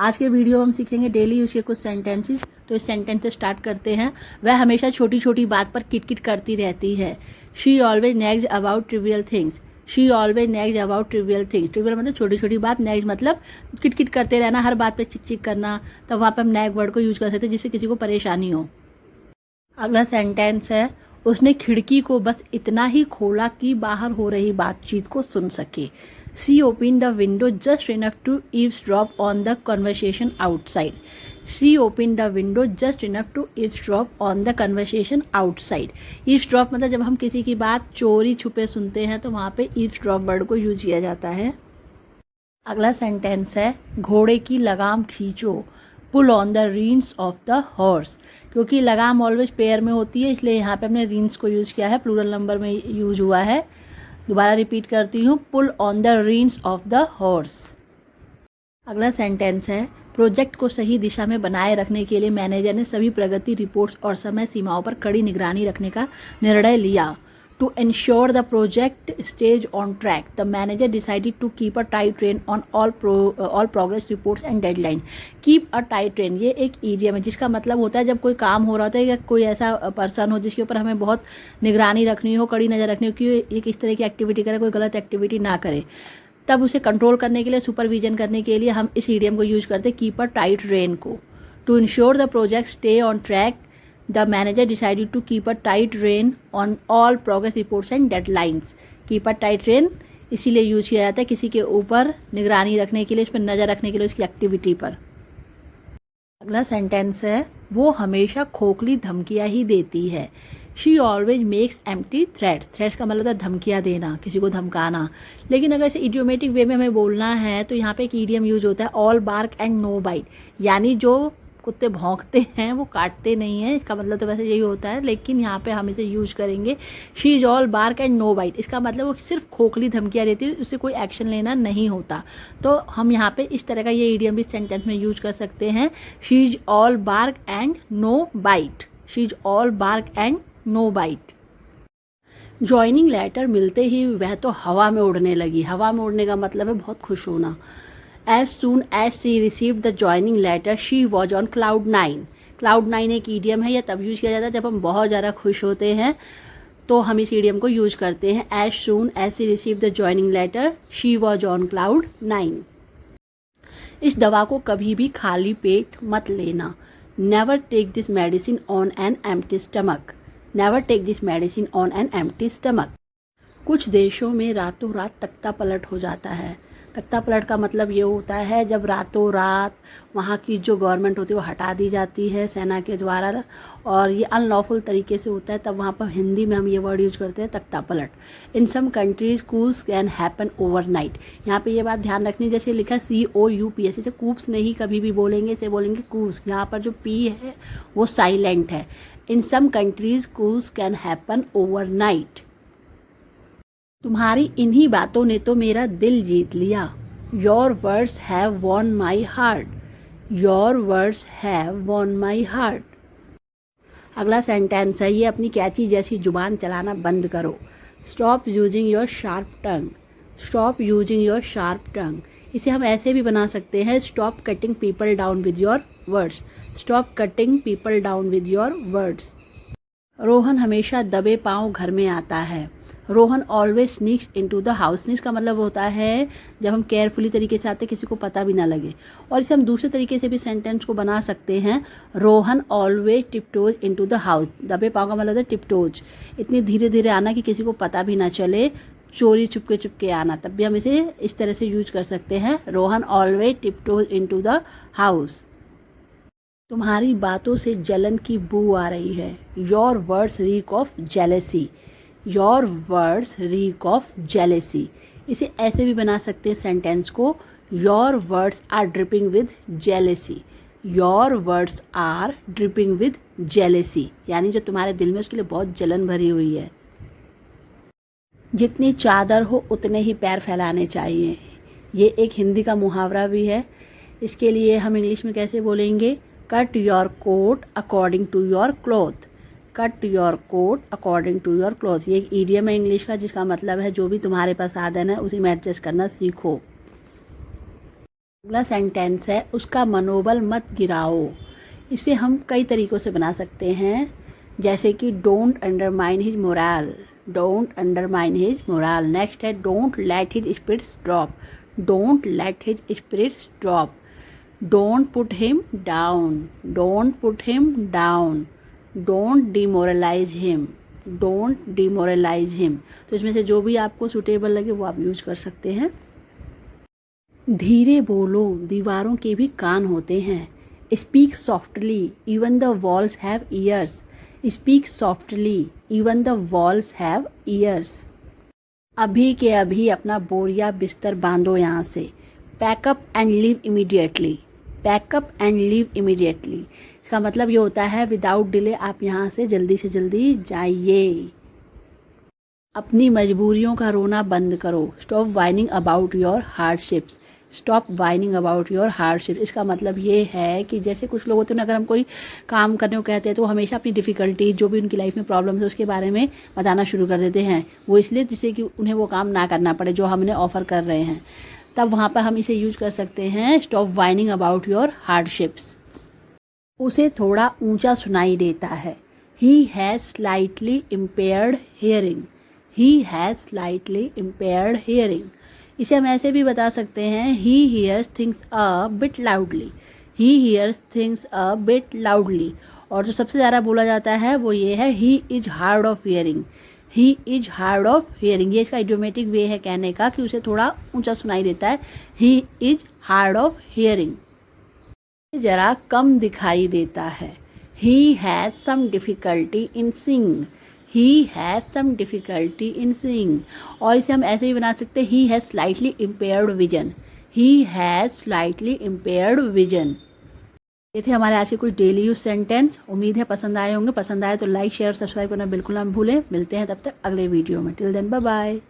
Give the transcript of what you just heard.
आज के वीडियो में हम सीखेंगे डेली यूज के कुछ सेंटेंसेस। तो इस सेंटेंस से स्टार्ट करते हैं। वह हमेशा छोटी छोटी बात पर किटकिट करती रहती है। She always nags about trivial things. She always nags about trivial things. Trivial मतलब छोटी छोटी बात, नेग्स मतलब किटकिट करते रहना, हर बात पे चिक चिक करना। तो वहाँ पर हम नेग वर्ड को यूज कर सकते हैं जिससे किसी को परेशानी हो। अगला सेंटेंस है, उसने खिड़की को बस इतना ही खोला कि बाहर हो रही बातचीत को सुन सके। She open the window just enough to eavesdrop on the conversation outside. She open the window just enough to eavesdrop on the conversation outside. eavesdrop मतलब जब हम किसी की बात चोरी छुपे सुनते हैं तो वहाँ पे eavesdrop वर्ड को यूज किया जाता है। अगला सेंटेंस है, घोड़े की लगाम खींचो। Pull on the reins of the horse. क्योंकि लगाम ऑलवेज पेयर में होती है इसलिए यहाँ पे हमने रीन्स को यूज़ किया है, प्लूरल नंबर में यूज हुआ है। दोबारा रिपीट करती हूँ, pull on the reins of the horse. अगला सेंटेंस है, प्रोजेक्ट को सही दिशा में बनाए रखने के लिए मैनेजर ने सभी प्रगति रिपोर्ट्स और समय सीमाओं पर कड़ी निगरानी रखने का निर्णय लिया। To ensure the project stays on track, the manager decided to keep a tight rein on all progress reports and deadline. Keep a tight rein ये एक idiom है जिसका मतलब होता है जब कोई काम हो रहा होता है या कोई ऐसा पर्सन हो जिसके ऊपर हमें बहुत निगरानी रखनी हो, कड़ी नज़र रखनी हो कि ये किस तरह की एक्टिविटी करे, कोई गलत एक्टिविटी ना करे, तब उसे कंट्रोल करने के लिए, सुपरविजन करने के लिए हम इस idiom को यूज करते हैं, कीप अ टाइट रेन को। To ensure the project stay on track, The manager decided to keep a tight rein on all progress reports and deadlines. Keep a tight rein इसीलिए use किया जाता है किसी के ऊपर निगरानी रखने के लिए, उस पर नज़र रखने के लिए, उसकी एक्टिविटी पर। अगला सेंटेंस है, वो हमेशा खोखली धमकियाँ ही देती है। She always makes empty threats. Threats का मतलब होता है धमकियाँ देना, किसी को धमकाना। लेकिन अगर इसे इडियोमेटिक वे में हमें बोलना है तो यहाँ पे एक ईडियम यूज होता है, all bark and no bite. यानी जो कुत्ते भौंकते हैं वो काटते नहीं हैं, इसका मतलब तो वैसे यही होता है, लेकिन यहाँ पे हम इसे यूज करेंगे, she is all bark and no bite. इसका मतलब वो सिर्फ खोखली धमकियाँ देती है, उससे कोई एक्शन लेना नहीं होता। तो हम यहाँ पे इस तरह का ये इडियम भी सेंटेंस में यूज कर सकते हैं, she is all bark and no bite. She is all bark and no bite. Joining letter मिलते ही वह तो हवा में उड़ने लगी। हवा में उड़ने का मतलब है बहुत खुश होना। As soon as she received the joining letter, she was on cloud 9. Cloud 9 एक ईडियम है, यह तब यूज किया जाता है जब हम बहुत ज़्यादा खुश होते हैं तो हम इस ईडियम को यूज करते हैं। As soon as she received the joining letter, she was on cloud 9. इस दवा को कभी भी खाली पेट मत लेना। Never take this medicine on an empty stomach. Never take this medicine on an empty stomach. कुछ देशों में रातों रात तख्ता पलट हो जाता है। तख्ता पलट का मतलब ये होता है जब रातों रात वहाँ की जो गवर्नमेंट होती है वो हटा दी जाती है सेना के द्वारा, और ये अनलॉफुल तरीके से होता है, तब वहाँ पर हिंदी में हम ये वर्ड यूज करते हैं, तख्ता पलट। In some countries coups can happen overnight. यहाँ पे ये बात ध्यान रखनी, जैसे लिखा COUPS, इसे कूप्स नहीं कभी भी बोलेंगे, इसे बोलेंगे कूप्स। यहाँ पर जो P है वो साइलेंट है। In some countries coups can happen overnight. तुम्हारी इन्हीं बातों ने तो मेरा दिल जीत लिया। Your words have won my heart. Your words have won my heart. अगला सेंटेंस है, ये अपनी कैची जैसी जुबान चलाना बंद करो। Stop using your sharp tongue. Stop using your sharp tongue. इसे हम ऐसे भी बना सकते हैं, stop cutting people down with your words. Stop cutting people down with your words. Rohan हमेशा दबे पाँव घर में आता है। Rohan always sneaks into the house. Sneaks का मतलब होता है जब हम केयरफुली तरीके से आते, किसी को पता भी ना लगे। और इसे हम दूसरे तरीके से भी सेंटेंस को बना सकते हैं, Rohan always tiptoes into the house. दबे पाँव का मतलब होता है टिपटोज, इतनी धीरे धीरे आना कि किसी को पता भी ना चले, चोरी चुपके चुपके आना, तब भी हम इसे इस तरह से यूज कर सकते हैं, Rohan always tiptoes into the house. तुम्हारी बातों से जलन की बू आ रही है। Your words reek of jealousy. Your words reek of jealousy. इसे ऐसे भी बना सकते हैं सेंटेंस को, your words are dripping with jealousy. Your words are dripping with jealousy, यानी जो तुम्हारे दिल में उसके लिए बहुत जलन भरी हुई है। जितनी चादर हो उतने ही पैर फैलाने चाहिए। ये एक हिंदी का मुहावरा भी है। इसके लिए हम इंग्लिश में कैसे बोलेंगे, cut your coat according to your cloth. Cut your coat according to your cloth. ये एक ईडियम है इंग्लिश का जिसका मतलब है जो भी तुम्हारे पास साधन है उसी में एडजस्ट करना सीखो। अगला सेंटेंस है उसका मनोबल मत गिराओ। इसे हम कई तरीक़ों से बना सकते हैं, जैसे कि don't undermine his morale, don't undermine his morale. Next है don't let his spirits drop, don't let his spirits drop. Don't put him down, don't put him down. Don't demoralise him, don't demoralise him. तो इसमें से जो भी आपको suitable लगे वो आप यूज कर सकते हैं। धीरे बोलो, दीवारों के भी कान होते हैं। Speak softly, even the walls have ears, speak softly, even the walls have ears. अभी के अभी अपना बोरिया बिस्तर बांधो यहाँ से। Pack up and leave immediately, pack up and leave immediately. इसका मतलब ये होता है विदाउट डिले आप यहाँ से जल्दी जाइए। अपनी मजबूरियों का रोना बंद करो। Stop whining about your hardships, stop whining about your hardship. इसका मतलब ये है कि जैसे कुछ लोग होते हैं, अगर हम कोई काम करने को कहते हैं तो वो हमेशा अपनी डिफ़िकल्टी, जो भी उनकी लाइफ में प्रॉब्लम्स है उसके बारे में बताना शुरू कर देते हैं। वो इसलिए जिससे कि उन्हें वो काम ना करना पड़े जो हम उन्हें ऑफ़र कर रहे हैं। तब वहाँ पर हम इसे यूज कर सकते हैं, stop whining about your hardships. उसे थोड़ा ऊंचा सुनाई देता है। He has slightly impaired hearing, he has slightly impaired hearing. इसे हम ऐसे भी बता सकते हैं, he hears things a bit loudly, he hears things a bit loudly. और जो सबसे ज़्यादा बोला जाता है वो ये है, he is hard of hearing, he is hard of hearing. ये इसका इडियोमेटिक वे है कहने का कि उसे थोड़ा ऊंचा सुनाई देता है, he is hard of hearing. जरा कम दिखाई देता है। He has some difficulty in seeing, he has some difficulty in seeing. और इसे हम ऐसे भी बना सकते हैं, he has slightly impaired vision, he has slightly impaired vision. ये थे हमारे आज के कुछ डेली यूज सेंटेंस। उम्मीद है पसंद आए होंगे। पसंद आए तो लाइक शेयर सब्सक्राइब करना बिल्कुल ना भूलें। मिलते हैं तब तक अगले वीडियो में। Till then bye bye.